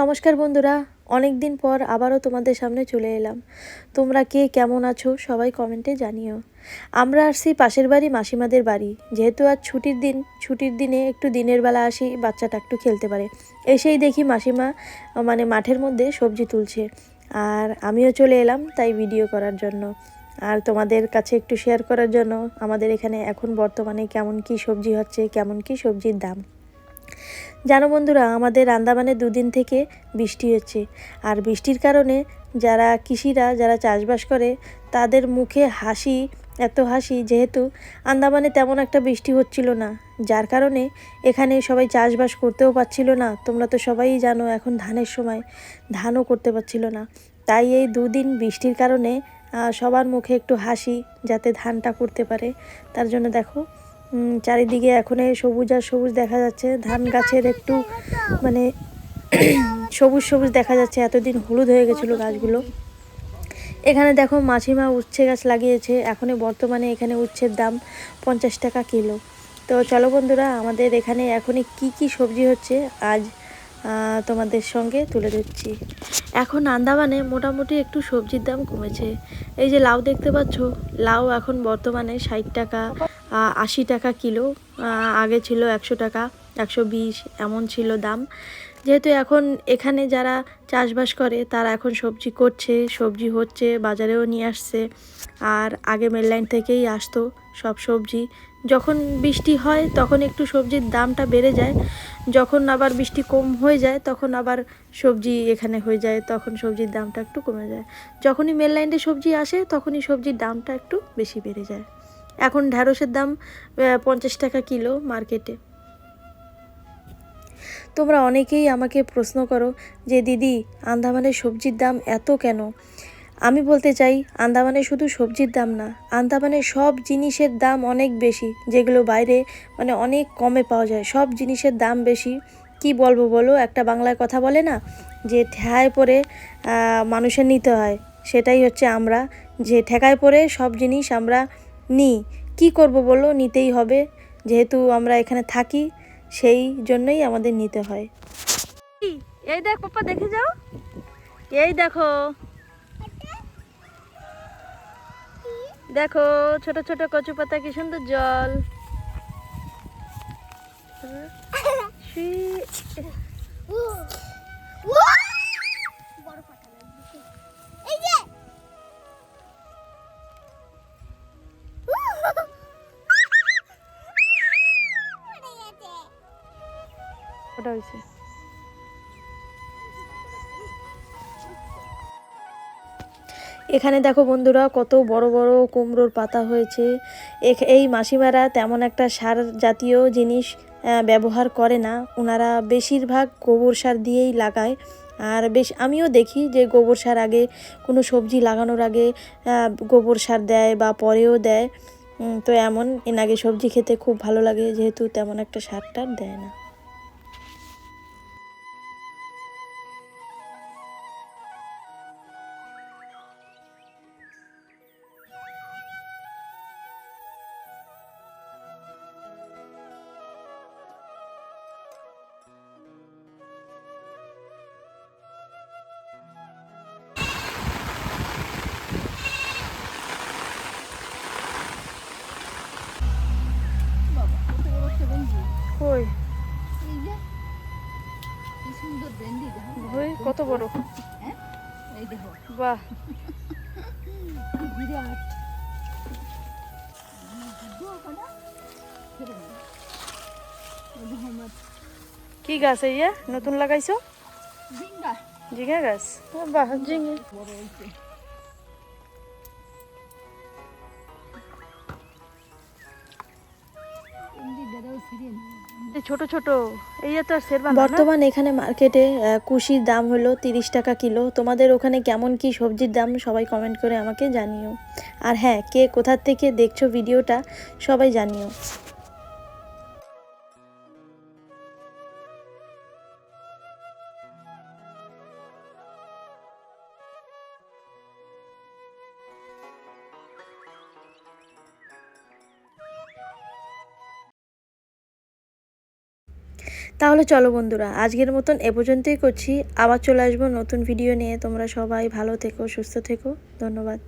নমস্কার বন্ধুরা, অনেক দিন পর আবারও তোমাদের সামনে চলে এলাম। তোমরা কে কেমন আছো সবাই কমেন্টে জানিও। আমরা আসছি পাশের বাড়ি মাসিমাদের বাড়ি, যেহেতু আজ ছুটির দিনে একটু দিনের বেলা আসি, বাচ্চাটা একটু খেলতে পারে। এসেই দেখি মাসিমা মাঠের মধ্যে সবজি তুলছে, আর আমিও চলে এলাম তাই ভিডিও করার জন্য আর তোমাদের কাছে একটু শেয়ার করার জন্য আমাদের এখানে এখন বর্তমানে কেমন কি সবজি হচ্ছে, কেমন কি সবজির দাম। জানো বন্ধুরা, আমাদের আন্দামানে দুদিন থেকে বৃষ্টি হচ্ছে, আর বৃষ্টির কারণে যারা চাষবাস করে তাদের মুখে হাসি, এত হাসি, যেহেতু আন্দামানে তেমন একটা বৃষ্টি হচ্ছিল না, যার কারণে এখানে সবাই চাষবাস করতেও পারছিল না। তোমরা তো সবাই জানো এখন ধানের সময়, ধানও করতে পারছিল না। তাই এই দুদিন বৃষ্টির কারণে সবার মুখে একটু হাসি, যাতে ধানটা করতে পারে। তার জন্য দেখো চারিদিকে এখন সবুজ আর সবুজ দেখা যাচ্ছে, ধান গাছের একটু মানে সবুজ সবুজ দেখা যাচ্ছে, এতদিন হলুদ হয়ে গেছিলো গাছগুলো। এখানে দেখো মাসিমা উচ্ছে গাছ লাগিয়েছে, এখন বর্তমানে এখানে উচ্ছের দাম 50 টাকা কিলো। তো চলো বন্ধুরা, আমাদের এখানে এখনই কি সবজি হচ্ছে আজ তোমাদের সঙ্গে তুলে ধরছি। এখন আন্দামানে মোটামুটি একটু সবজির দাম কমেছে। এই যে লাউ দেখতে পাচ্ছ, লাউ এখন বর্তমানে 60 টাকা 80 টাকা কিলো, আগে ছিল 100 টাকা 120 এমন ছিল দাম। যেহেতু এখন এখানে যারা চাষবাস করে তারা এখন সবজি করছে, সবজি হচ্ছে, বাজারেও নিয়ে আসছে। আর আগে মেল লাইন থেকেই আসতো সব সবজি। যখন বৃষ্টি হয় তখন একটু সবজির দামটা বেড়ে যায়, যখন আবার বৃষ্টি কম হয়ে যায় তখন আবার সবজি এখানে হয়ে যায়, তখন সবজির দামটা একটু কমে যায়। যখনই মেল লাইনে সবজি আসে তখনই সবজির দামটা একটু বেশি বেড়ে যায়। এখন ঢ্যাঁড়সের দাম 50 টাকা কিলো মার্কেটে। তোমরা অনেকেই আমাকে প্রশ্ন করো যে দিদি, আন্দামানের সবজির দাম এত কেন? আমি বলতে চাই, আন্দামানে শুধু সবজির দাম না, আন্দামানে সব জিনিসের দাম অনেক বেশি, যেগুলো বাইরে অনেক কমে পাওয়া যায়। সব জিনিসের দাম বেশি। কি বলবো বলো, একটা বাংলায় কথা বলে না যে ঠেকায় পড়ে মানুষের নিতে হয়, সেটাই হচ্ছে আমরা, যে ঠেকায় পড়ে সব জিনিস আমরা নিই। কি করব বলো, নিতেই হবে, যেহেতু আমরা এখানে থাকি, সেই জন্যই আমাদের নিতে হয়। এই দেখ পাপা, দেখে যাও, এই দেখো দেখো ছোট ছোট কচু পাতা, কি সুন্দর জল। ওটা হয়েছে। এখানে দেখো বন্ধুরা, কত বড় বড় কুমড়োর পাতা হয়েছে। এই মাসিমারা তেমন একটা সার জাতীয় জিনিস ব্যবহার করে না, ওনারা বেশিরভাগ গোবর সার দিয়েই লাগায়। আর আমিও দেখি যে গোবর সার আগে, কোনো সবজি লাগানোর আগে গোবর সার দেয় বা পরেও দেয়। তো এনাকে সবজি খেতে খুব ভালো লাগে, যেহেতু তেমন একটা সার টার দেয় না। কই কত বড়, বাহ, কি গাছ এই নতুন লাগাইছো? ঝিঙা গাছ, বাহ, ঝিঙে। ছোট ছোট এই তো বর্তমান এখানে মার্কেটে কুশির দাম হলো 30 টাকা কিলো। তোমাদের ওখানে কেমন কি সবজির দাম সবাই কমেন্ট করে আমাকে জানিও। আর হ্যাঁ, কে কোথার থেকে দেখছো ভিডিওটা সবাই জানিও। তাহলে চলো বন্ধুরা, আজকের মতন এ পর্যন্তই করছি। আবার চলে আসবো নতুন ভিডিও নিয়ে। তোমরা সবাই ভালো থেকো, সুস্থ থেকো। ধন্যবাদ।